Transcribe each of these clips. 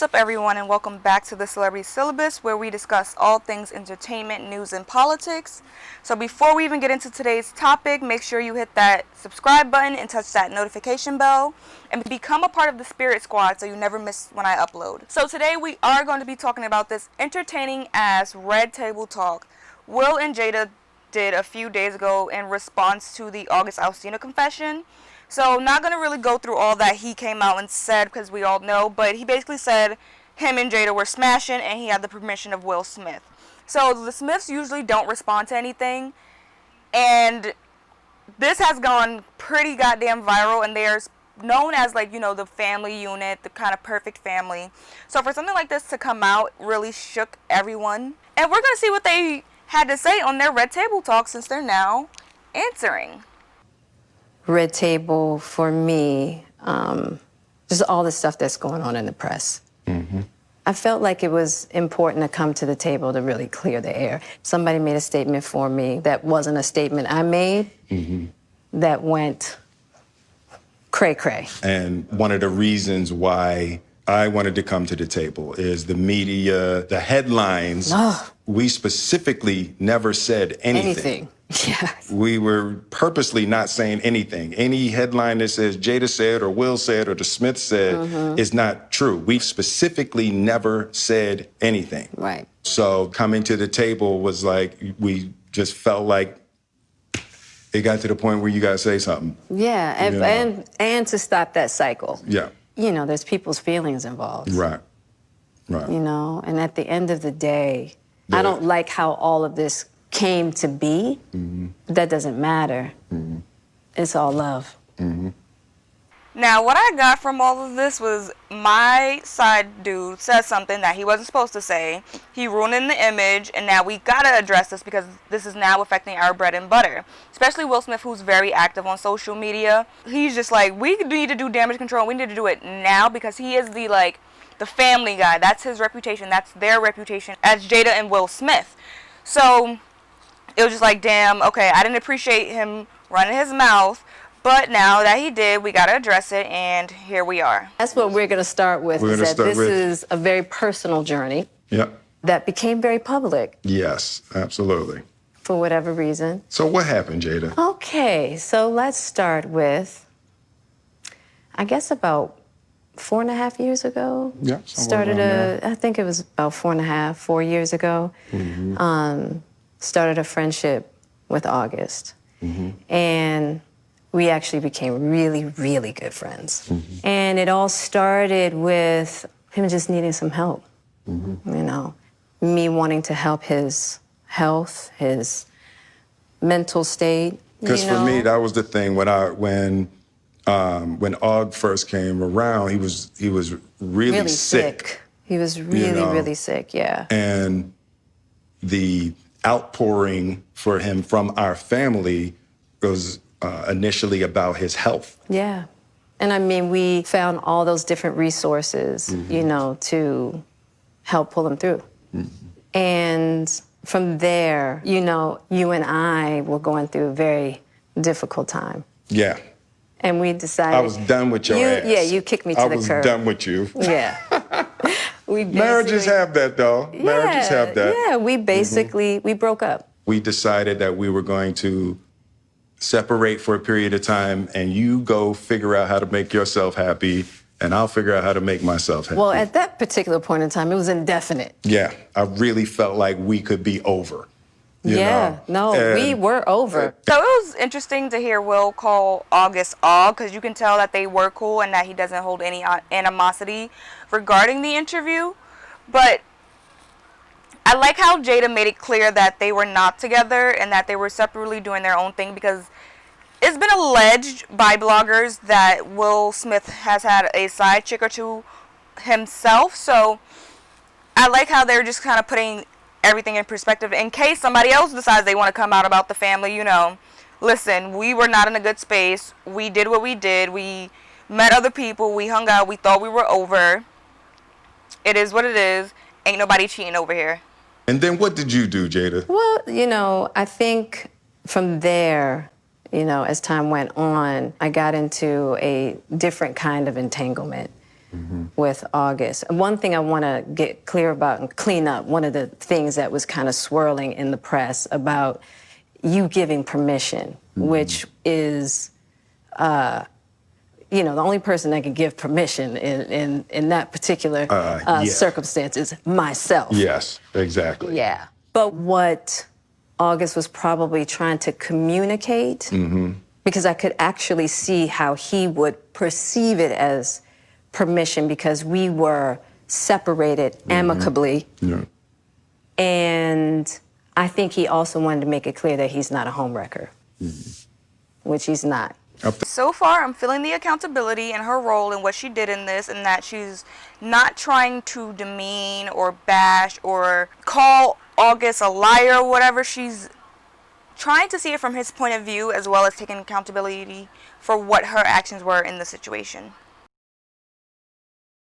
up, everyone, and welcome back to the Celebrity Syllabus, where we discuss all things entertainment, news, and politics. So before we even get into today's topic, make sure you hit that subscribe button and touch that notification bell and become a part of the Spirit Squad so you never miss when I upload. So today we are going to be talking about this entertaining ass red table talk Will and Jada did a few days ago in response to the August Alsina confession. So not going to really go through all that he came out and said because we all know, but he basically said him and Jada were smashing and he had the permission of Will Smith. So the Smiths usually don't respond to anything, and this has gone pretty goddamn viral, and they're known as, like, you know, the family unit, the kind of perfect family. So for something like this to come out really shook everyone, and we're going to see what they had to say on their Red Table Talk since they're now answering. Red Table for me, just all the stuff that's going on in the press. Mm-hmm. I felt like it was important to come to the table to really clear the air. Somebody made a statement for me that wasn't a statement I made, that went cray-cray. And one of the reasons why I wanted to come to the table is the media, the headlines. We specifically never said anything. Yes. We were purposely not saying anything. Any headline that says Jada said or Will said or the Smith said is not true. We specifically never said anything. Right. So coming to the table was like, we just felt like it got to the point where you got to say something. Yeah, and to stop that cycle. Yeah. You know, there's people's feelings involved. Right. Right. You know, and at the end of the day, I don't like how all of this came to be. That doesn't matter. It's all love. Now, what I got from all of this was my side dude said something that he wasn't supposed to say. He ruined the image, and now we gotta address this because this is now affecting our bread and butter. Especially Will Smith, who's very active on social media. He's just like, we need to do damage control. We need to do it now because he is the family guy. That's his reputation. That's their reputation as Jada and Will Smith. So it was just like, damn, okay, I didn't appreciate him running his mouth, but now that he did, we got to address it, and here we are. That's what we're going to start with, is that this is a very personal journey that became very public. Yes, absolutely. For whatever reason. So what happened, Jada? Okay, so let's start with, I guess about 4.5 years ago. Yeah. I think it was about 4 years ago. Started a friendship with August. And we actually became really, really good friends. And it all started with him just needing some help. You know, me wanting to help his health, his mental state. Because for me, that was the thing. When Og first came around, he was really sick. He was really, really sick, yeah. And the outpouring for him from our family was initially about his health. Yeah. And I mean, we found all those different resources, you know, to help pull him through. And from there, you know, you and I were going through a very difficult time. Yeah. And we decided... I was done with your ass. Yeah, you kicked me to the curb. I was done with you. Yeah. Marriages have that, though. Yeah, Marriages have that. Yeah, we basically, we broke up. We decided that we were going to separate for a period of time, and you go figure out how to make yourself happy, and I'll figure out how to make myself happy. Well, at that particular point in time, it was indefinite. Yeah, I really felt like we could be over. You know? We were over. So it was interesting to hear Will call August Og, because you can tell that they were cool and that he doesn't hold any animosity regarding the interview. But I like how Jada made it clear that they were not together and that they were separately doing their own thing, because it's been alleged by bloggers that Will Smith has had a side chick or two himself. So I like how they're just kind of putting everything in perspective in case somebody else decides they want to come out about the family. You know, listen, we were not in a good space. We did what we did. We met other people. We hung out. We thought we were over. It is what it is. Ain't nobody cheating over here. And then what did you do, Jada? Well, you know, I think from there, you know, as time went on, I got into a different kind of entanglement. with August. And one thing I want to get clear about and clean up, one of the things that was kind of swirling in the press about you giving permission, which is, you know, the only person that can give permission in that particular circumstance is myself. Yes, exactly. Yeah. But what August was probably trying to communicate, because I could actually see how he would perceive it as permission because we were separated amicably. Yeah. And I think he also wanted to make it clear that he's not a homewrecker, which he's not. So far, I'm feeling the accountability in her role and what she did in this, and that she's not trying to demean or bash or call August a liar or whatever. She's trying to see it from his point of view as well as taking accountability for what her actions were in the situation.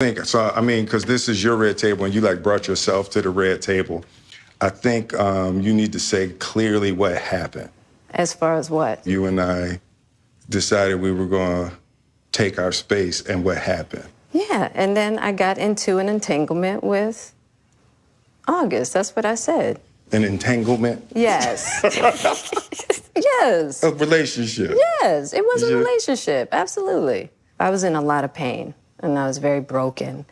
I mean, because this is your red table and you like brought yourself to the red table. I think you need to say clearly what happened. As far as what? You and I decided we were going to take our space, and what happened. Yeah, and then I got into an entanglement with August. That's what I said. An entanglement? Yes. Yes. A relationship? Yes, it was a relationship, absolutely. I was in a lot of pain, and I was very broken.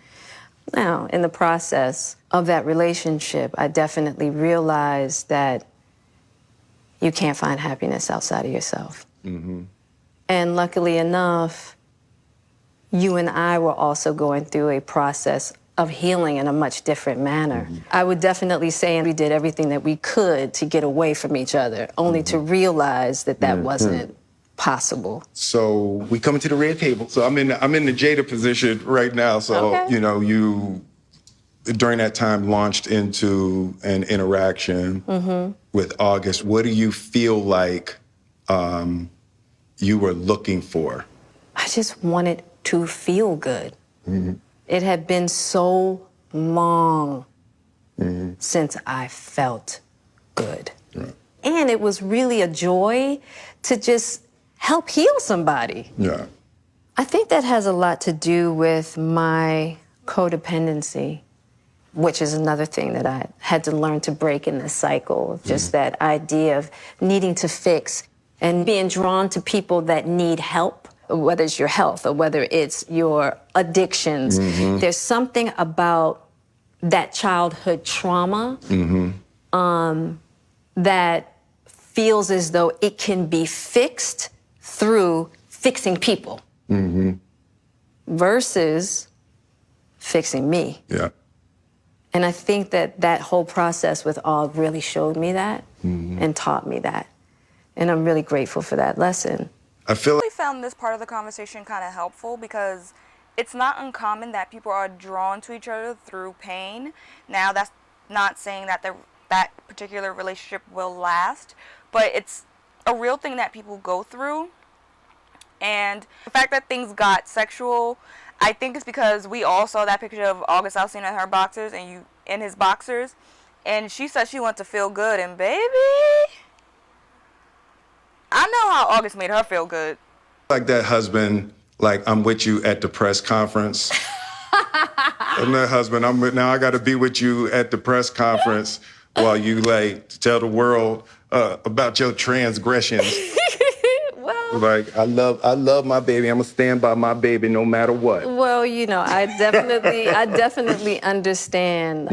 Now, in the process of that relationship, I definitely realized that you can't find happiness outside of yourself. And luckily enough, you and I were also going through a process of healing in a much different manner. I would definitely say we did everything that we could to get away from each other, only to realize that that wasn't possible. So we come to the red table. So I'm in the Jada position right now. So, you know, you, during that time, launched into an interaction with August. What do you feel like you were looking for? I just wanted to feel good. It had been so long since I felt good. And it was really a joy to just help heal somebody. Yeah. I think that has a lot to do with my codependency, which is another thing that I had to learn to break in this cycle. Just that idea of needing to fix and being drawn to people that need help, whether it's your health or whether it's your addictions. There's something about that childhood trauma that feels as though it can be fixed through fixing people versus fixing me. Yeah. And I think that that whole process with Og really showed me that and taught me that. And I'm really grateful for that lesson. I feel like I found this part of the conversation kind of helpful because it's not uncommon that people are drawn to each other through pain. Now, that's not saying that that particular relationship will last, but it's a real thing that people go through. And the fact that things got sexual, I think it's because we all saw that picture of August Alsina in her boxers and you in his boxers, and she said she wanted to feel good, and baby, I know how August made her feel good. like that husband, like, I'm with you at the press conference. I'm that husband, now I got to be with you at the press conference while you, like, tell the world about your transgressions. Well, Like, I love my baby. I'm going to stand by my baby no matter what. well, you know, I definitely understand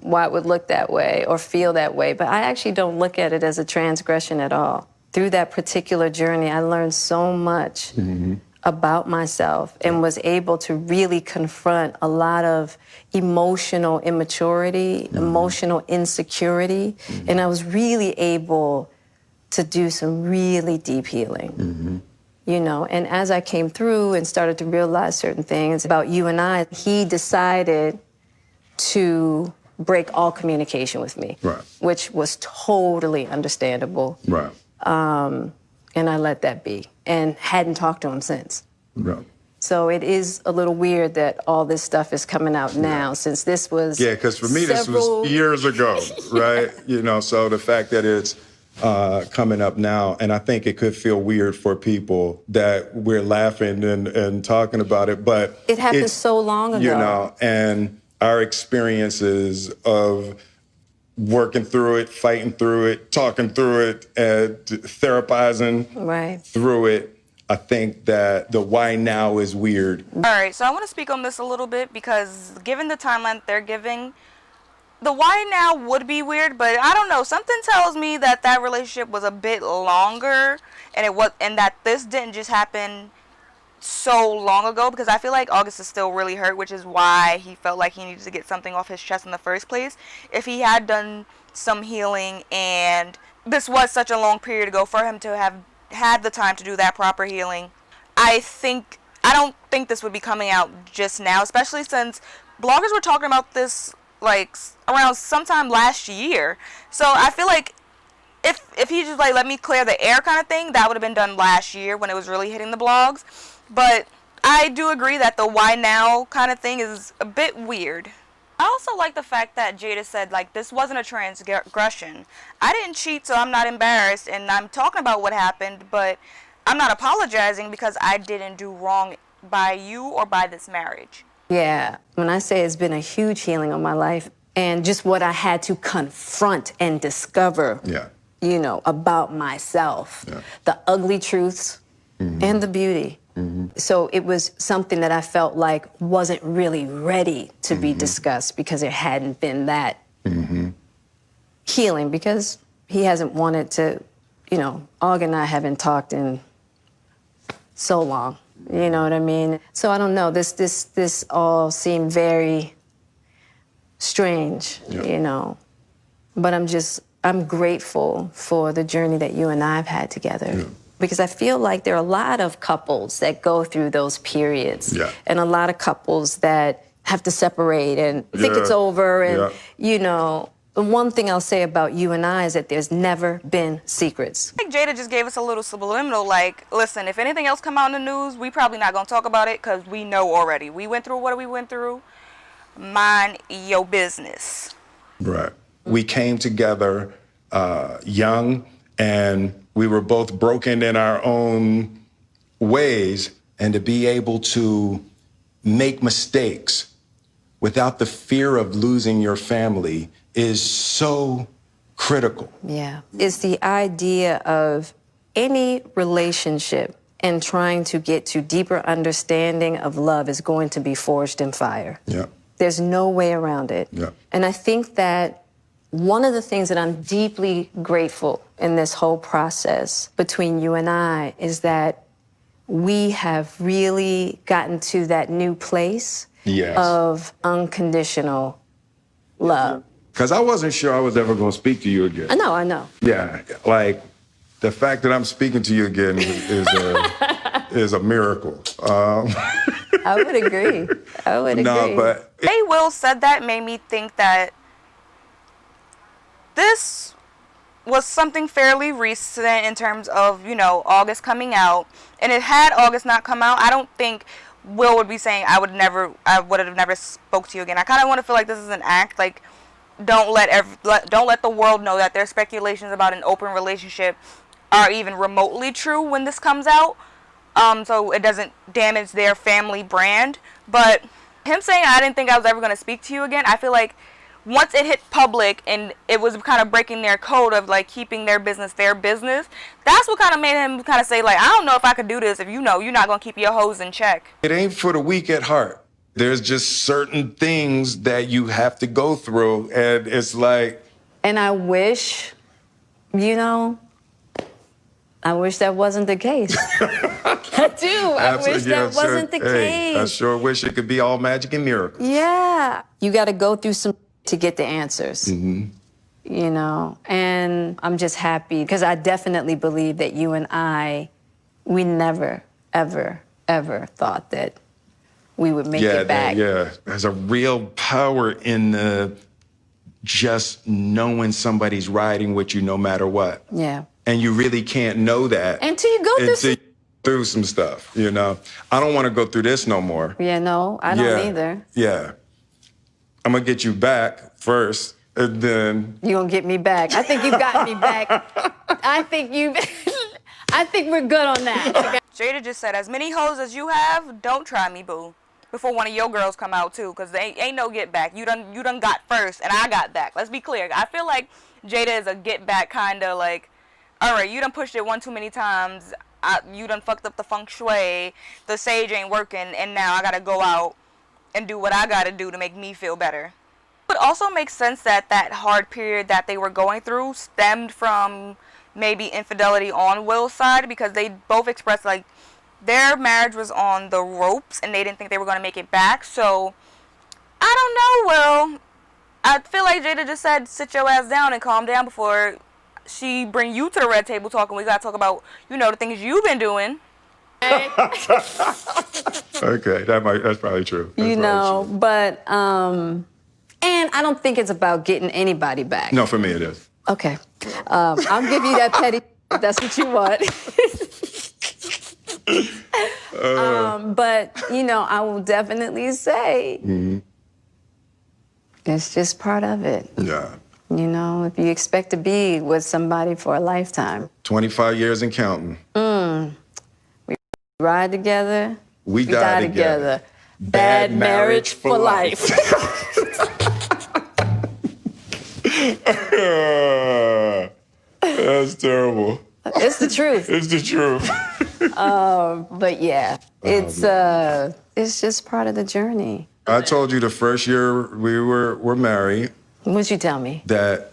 why it would look that way or feel that way, but I actually don't look at it as a transgression at all. Through that particular journey, I learned so much about myself and was able to really confront a lot of emotional immaturity, emotional insecurity, and I was really able to do some really deep healing, you know? And as I came through and started to realize certain things about you and I, he decided to break all communication with me, Right. which was totally understandable. Right. And I let that be and hadn't talked to him since. Right. So it is a little weird that all this stuff is coming out now, since this was Yeah, because for me, this was years ago, right? You know, so the fact that it's coming up now. And I think it could feel weird for people that we're laughing and talking about it, but it happened so long ago. You know, and our experiences of working through it, fighting through it, talking through it, and therapizing through it. I think that the why now is weird. All right, so I want to speak on this a little bit because given the timeline they're giving, the why now would be weird, but I don't know. Something tells me that that relationship was a bit longer, and that this didn't just happen so long ago, because I feel like August is still really hurt, which is why he felt like he needed to get something off his chest in the first place. If he had done some healing, and this was such a long period ago, for him to have had the time to do that proper healing, I don't think this would be coming out just now, especially since bloggers were talking about this like around sometime last year. So I feel like if he just like let me clear the air kind of thing, that would have been done last year when it was really hitting the blogs. But I do agree that the why now kind of thing is a bit weird. I also like the fact that Jada said, like, this wasn't a transgression. I didn't cheat, so I'm not embarrassed, and I'm talking about what happened, but I'm not apologizing because I didn't do wrong by you or by this marriage. Yeah, when I say it's been a huge healing on my life, and just what I had to confront and discover, you know, about myself, the ugly truths and the beauty. So it was something that I felt like wasn't really ready to be discussed because there hadn't been that healing, because he hasn't wanted to, you know, Og and I haven't talked in so long, you know what I mean? So I don't know, this all seemed very strange, you know, but I'm grateful for the journey that you and I have had together. Because I feel like there are a lot of couples that go through those periods, and a lot of couples that have to separate and think it's over. And, you know, the one thing I'll say about you and I is that there's never been secrets. I think Jada just gave us a little subliminal, like, listen, if anything else come out in the news, we probably not going to talk about it because we know already. We went through what we went through. Mind your business. Right. We came together young, and we were both broken in our own ways, and to be able to make mistakes without the fear of losing your family is so critical. Yeah. It's the idea of any relationship and trying to get to deeper understanding of love is going to be forged in fire. There's no way around it. And I think that one of the things that I'm deeply grateful in this whole process between you and I is that we have really gotten to that new place of unconditional love. Because I wasn't sure I was ever going to speak to you again. I know. Yeah, like the fact that I'm speaking to you again is a miracle. I would agree. I would agree. No, but Will said that made me think that this was something fairly recent in terms of, you know, August coming out. And it had August not come out, I don't think Will would be saying I would have never spoke to you again. I kind of want to feel like this is an act, like don't let the world know that their speculations about an open relationship are even remotely true when this comes out, so it doesn't damage their family brand. But him saying I didn't think I was ever going to speak to you again, I feel like once it hit public and it was kind of breaking their code of like keeping their business, that's what kind of made him kind of say like, I don't know if I could do this if you know you're not going to keep your hoes in check. It ain't for the weak at heart. There's just certain things that you have to go through, and it's like... And I wish, you know, I wish that wasn't the case. I do. I wish that wasn't the case. I sure wish it could be all magic and miracles. Yeah. You got to go through some to get the answers, you know, and I'm just happy because I definitely believe that you and I, we never, ever, ever thought that we would make it back. There's a real power in the just knowing somebody's riding with you no matter what. Yeah. And you really can't know that until you go through some stuff, you know. I don't want to go through this no more. Yeah, no, I don't either. Yeah. I'm going to get you back first. And then You gonna get me back? I think you got me back. I think we're good on that. Jada just said, as many hoes as you have, don't try me, boo. Before one of your girls come out too, cause they ain't no get back. You done got first, and I got back. Let's be clear. I feel like Jada is a get back kind of like, all right, you done pushed it one too many times. You done fucked up the feng shui. The sage ain't working, and now I gotta go out and do what I gotta do to make me feel better. It also makes sense that that hard period that they were going through stemmed from maybe infidelity on Will's side, because they both expressed like their marriage was on the ropes and they didn't think they were going to make it back. So I don't know, Will. I feel like Jada just said sit your ass down and calm down before she bring you to the red table talking. We got to talk about, you know, the things you've been doing. Okay, that's probably true. That's You know, true. but and I don't think it's about getting anybody back. No, for me it is. Okay, I'll give you that petty if that's what you want. But you know, I will definitely say it's just part of it. Yeah. You know, if you expect to be with somebody for a lifetime, 25 years and counting. we ride together, We die together. Bad marriage for life. That's terrible. It's the truth. It's the truth. But yeah, it's just part of the journey. I told you the first year we were married What'd you tell me? that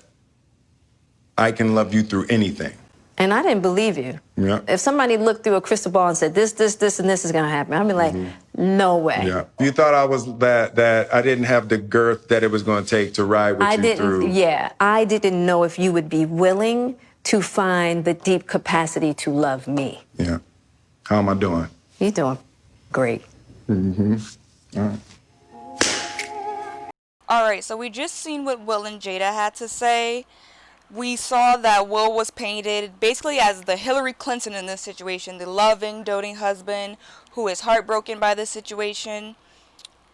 I can love you through anything. And I didn't believe you. Yeah. If somebody looked through a crystal ball and said, this, and this is gonna happen, I'd be like, no way. Yeah. You thought I was that I didn't have the girth that it was going to take to ride with you through. Yeah, I didn't know if you would be willing to find the deep capacity to love me. Yeah. How am I doing? You're doing great. All right. All right, so we just seen what Will and Jada had to say. We saw that Will was painted basically as the Hillary Clinton in this situation, the loving, doting husband who is heartbroken by this situation.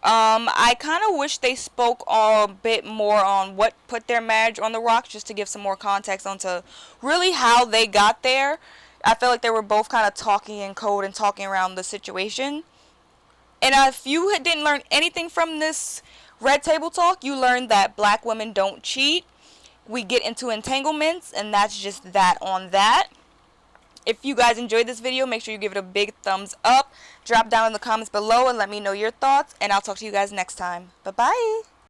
I kind of wish they spoke a bit more on what put their marriage on the rocks, just to give some more context onto really how they got there. I feel like they were both kind of talking in code and talking around the situation. And if you didn't learn anything from this Red Table Talk, you learned that black women don't cheat. We get into entanglements, and that's just that on that. If you guys enjoyed this video, make sure you give it a big thumbs up. Drop down in the comments below and let me know your thoughts, and I'll talk to you guys next time. Bye-bye.